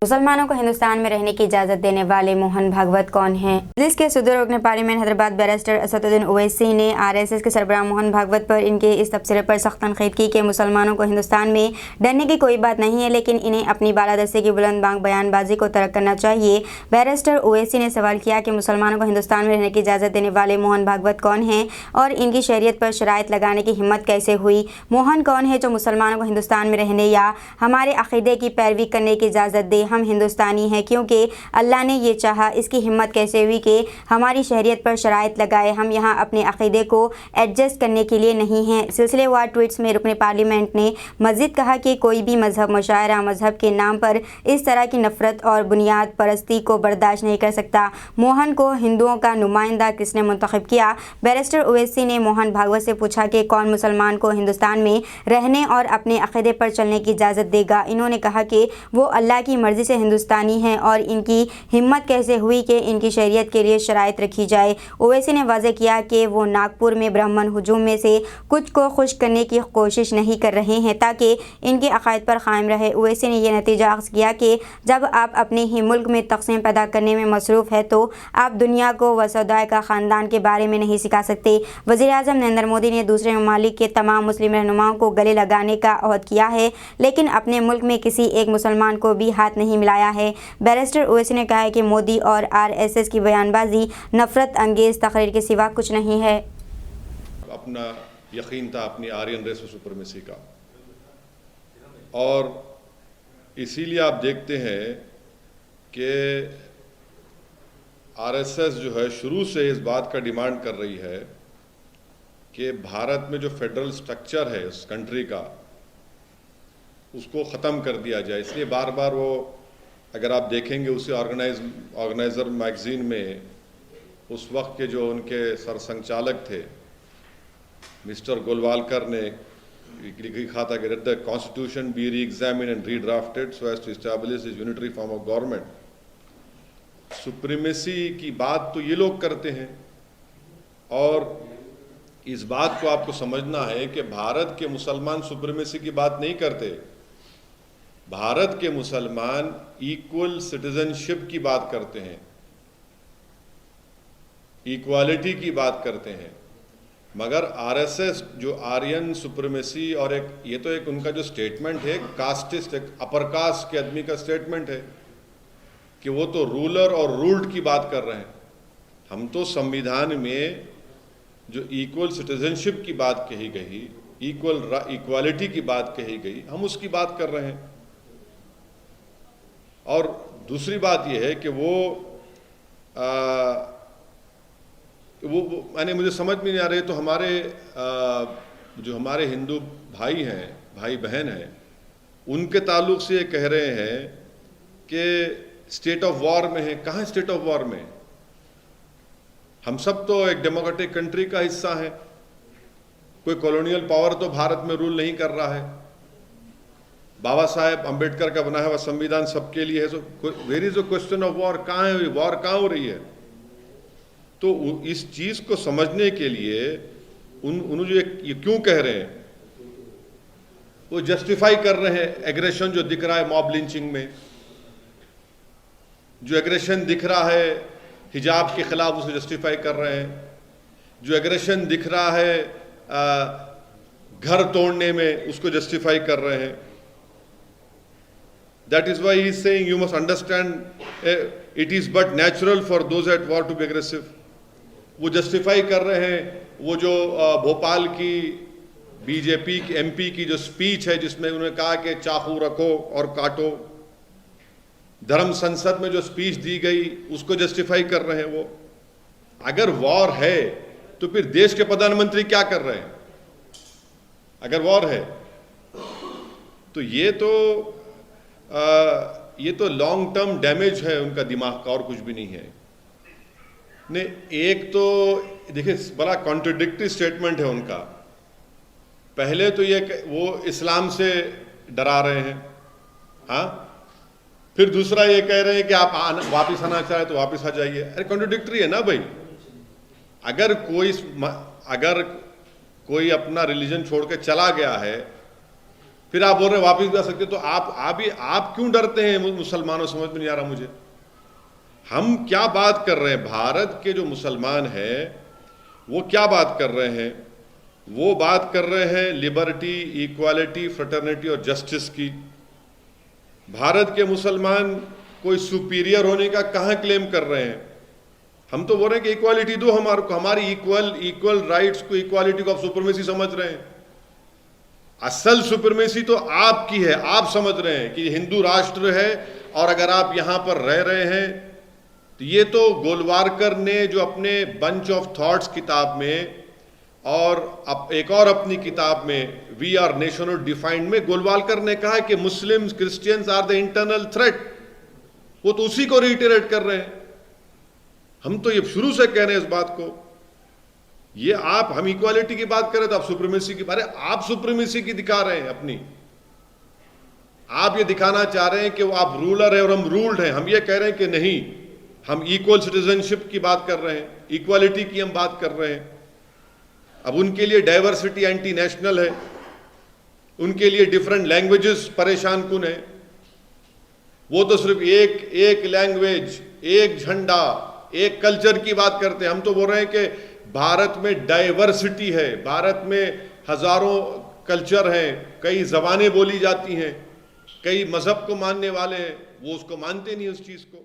मुसलमानों को हिंदुस्तान में रहने की इजाज़त देने वाले मोहन भागवत कौन हैं? मजलिस के सदर रुकन पार्लियामेंट हैदराबाद बैरिस्टर असदुद्दीन ओवैसी ने आरएसएस के सरबराह मोहन भागवत पर इनके इस तबसरे पर सख्त तनकीद की कि मुसलमानों को हिंदुस्तान में डरने की कोई बात नहीं है, लेकिन इन्हें अपनी बालादस्ती की बुलंद बांग बयानबाजी को तर्क करना चाहिए। बैरिस्टर ओवैसी ने सवाल किया कि मुसलमानों को हिंदुस्तान में रहने की इजाज़त देने वाले मोहन भागवत कौन हैं और इनकी शरीयत पर शराइत लगाने की हिम्मत कैसे हुई। मोहन कौन है जो मुसलमानों को हिंदुस्तान में रहने या हमारे अक़ीदे की पैरवी करने की इजाज़त दे? हम हिंदुस्तानी हैं क्योंकि अल्लाह ने ये चाहा। इसकी हिम्मत कैसे हुई कि हमारी शरीयत पर शराइत लगाए? हम यहाँ अपने अक़ीदे को एडजस्ट करने के लिए नहीं हैं। सिलसिलेवार ट्वीट्स में रुकन पार्लियामेंट ने मज़ीद कहा कि कोई भी मज़हब मुशायरा मज़हब के नाम पर इस तरह की नफ़रत और बुनियाद परस्ती को बर्दाश्त नहीं कर सकता। मोहन को हिंदुओं का नुमाइंदा किसने मुंतखब किया? बैरिस्टर ओवैसी ने मोहन भागवत से पूछा कि कौन मुसलमान को हिंदुस्तान में रहने और अपने अक़ीदे पर चलने की इजाज़त देगा। इन्होंने कहा कि वो अल्लाह की मर्ज़ी से हिंदुस्तानी हैं और इनकी हिम्मत कैसे हुई कि इनकी शरीयत के लिए शराइत रखी जाए। ओवैसी ने वाज़ेह किया कि वो नागपुर में ब्राह्मण हुजूम में से कुछ को खुश करने की कोशिश नहीं कर रहे हैं ताकि इनके अक़ायद पर कायम रहे। ओवैसी ने यह नतीजा अख़ज़ किया कि जब आप अपने ही मुल्क में तक़सीम पैदा करने में मसरूफ़ है तो आप दुनिया को वसुदैव का ख़ानदान के बारे में नहीं सिखा सकते। वज़ीर-ए-आज़म नरेंद्र मोदी ने दूसरे ममालिक के तमाम मुस्लिम रहनुमाओं को गले लगाने का अहद किया है, लेकिन अपने मुल्क में किसी एक मुसलमान को भी हाथ नहीं मिलाया है। बैरिस्टर ओवैसी ने कहा है कि मोदी और आरएसएस की बयानबाजी नफरत अंगेज़ तकरीर के सिवा कुछ नहीं है। अपना यकीन था अपनी आर्यन रेस सुपरमेसी का, और इसीलिए आप देखते हैं कि आरएसएस जो है शुरू से इस बात का डिमांड कर रही है कि भारत में जो फेडरल स्ट्रक्चर है उस कंट्री का उसको ख़त्म कर दिया जाए। इसलिए बार बार वो, अगर आप देखेंगे उसी ऑर्गेनाइज़र मैगज़ीन में उस वक्त के जो उनके सरसंघचालक थे मिस्टर गोलवालकर ने लिखा था कि the constitution be re examine and redrafted so as to establish this unitary form of government. Supremacy की बात तो ये लोग करते हैं, और इस बात को आपको समझना है कि भारत के मुसलमान सुप्रीमेसी की बात नहीं करते। भारत के मुसलमान इक्वल सिटीजनशिप की बात करते हैं, इक्वालिटी की बात करते हैं। मगर आरएसएस जो आर्यन सुप्रीमेसी और ये तो एक उनका जो स्टेटमेंट है कास्टिस्ट, एक अपर कास्ट के आदमी का स्टेटमेंट है कि वो तो रूलर और रूल्ड की बात कर रहे हैं। हम तो संविधान में जो इक्वल सिटीजनशिप की बात कही गई, इक्वालिटी की बात कही गई, हम उसकी बात कर रहे हैं। और दूसरी बात यह है कि वो मैंने मुझे समझ में नहीं आ रही, तो हमारे जो हमारे हिंदू भाई हैं, भाई बहन हैं, उनके ताल्लुक से ये कह रहे हैं कि स्टेट ऑफ वॉर में है। कहाँ स्टेट ऑफ वॉर में? हम सब तो एक डेमोक्रेटिक कंट्री का हिस्सा है। कोई कॉलोनियल पावर तो भारत में रूल नहीं कर रहा है। बाबा साहेब अंबेडकर का बनाया हुआ संविधान सबके लिए है। So where is a question of war? कहाँ है वॉर? कहाँ हो रही है? तो इस चीज को समझने के लिए उन जो ये क्यों कह रहे हैं, वो जस्टिफाई कर रहे हैं एग्रेशन जो दिख रहा है मॉब लिंचिंग में, जो एग्रेशन दिख रहा है हिजाब के खिलाफ, उसे जस्टिफाई कर रहे हैं। जो एग्रेशन दिख रहा है घर तोड़ने में, उसको जस्टिफाई कर रहे हैं। That is why he is saying you must understand it is but natural for those at war to be aggressive. वो जस्टिफाई कर रहे हैं वो जो भोपाल की बीजेपी की एमपी की जो स्पीच है जिसमें उन्होंने कहा कि चाकू रखो और काटो। धर्म संसद में जो स्पीच दी गई उसको जस्टिफाई कर रहे हैं वो। अगर वॉर है तो फिर देश के प्रधानमंत्री क्या कर रहे हैं? अगर वॉर है तो ये तो लॉन्ग टर्म डैमेज है उनका दिमाग का, और कुछ भी नहीं है। ने एक तो देखिए बड़ा कॉन्ट्रडिक्टरी स्टेटमेंट है उनका। पहले तो ये वो इस्लाम से डरा रहे हैं, हाँ, फिर दूसरा ये कह रहे हैं कि आप वापस आना चाहे तो वापस आ जाइए। अरे कॉन्ट्रडिक्टरी है ना भाई। अगर कोई अपना रिलीजन छोड़ के चला गया है फिर आप बोल रहे हैं वापस भी आ सकते, तो आप क्यों डरते हैं मुसलमानों? समझ में नहीं आ रहा मुझे। हम क्या बात कर रहे हैं? भारत के जो मुसलमान हैं वो क्या बात कर रहे हैं? वो बात कर रहे हैं लिबर्टी, इक्वालिटी, फ्रेटर्निटी और जस्टिस की। भारत के मुसलमान कोई सुपीरियर होने का कहाँ क्लेम कर रहे हैं? हम तो बोल रहे हैं कि इक्वालिटी दो हमारे को, हमारी इक्वल राइट्स को, इक्वालिटी को आप सुपरमेसी समझ रहे हैं। असल सुपरमेसी तो आपकी है। आप समझ रहे हैं कि हिंदू राष्ट्र है और अगर आप यहां पर रह रहे हैं तो ये तो गोलवारकर ने जो अपने बंच ऑफ थॉट्स किताब में और एक और अपनी किताब में we are nation of defined में गोलवालकर ने कहा कि Muslims, Christians are the internal threat, वो तो उसी को रिटेरेट कर रहे हैं। हम तो ये शुरू से कह रहे हैं इस बात को। ये हम इक्वालिटी की बात करें तो आप सुप्रीमेसी की, अरे आप सुप्रीमेसी की दिखा रहे हैं अपनी। आप ये दिखाना चाह रहे हैं कि वो आप रूलर है और हम रूल्ड हैं। हम ये कह रहे हैं कि नहीं, हम इक्वल सिटीजनशिप की बात कर रहे हैं, इक्वालिटी की हम बात कर रहे हैं। अब उनके लिए डाइवर्सिटी एंटी नेशनल है, उनके लिए डिफरेंट लैंग्वेजेस परेशान कुन है। वो तो सिर्फ एक लैंग्वेज, एक झंडा, एक कल्चर की बात करते हैं। हम तो बोल रहे हैं कि भारत में डाइवर्सिटी है, भारत में हजारों कल्चर हैं, कई जबानें बोली जाती हैं, कई मजहब को मानने वाले हैं, वो उसको मानते नहीं उस चीज को।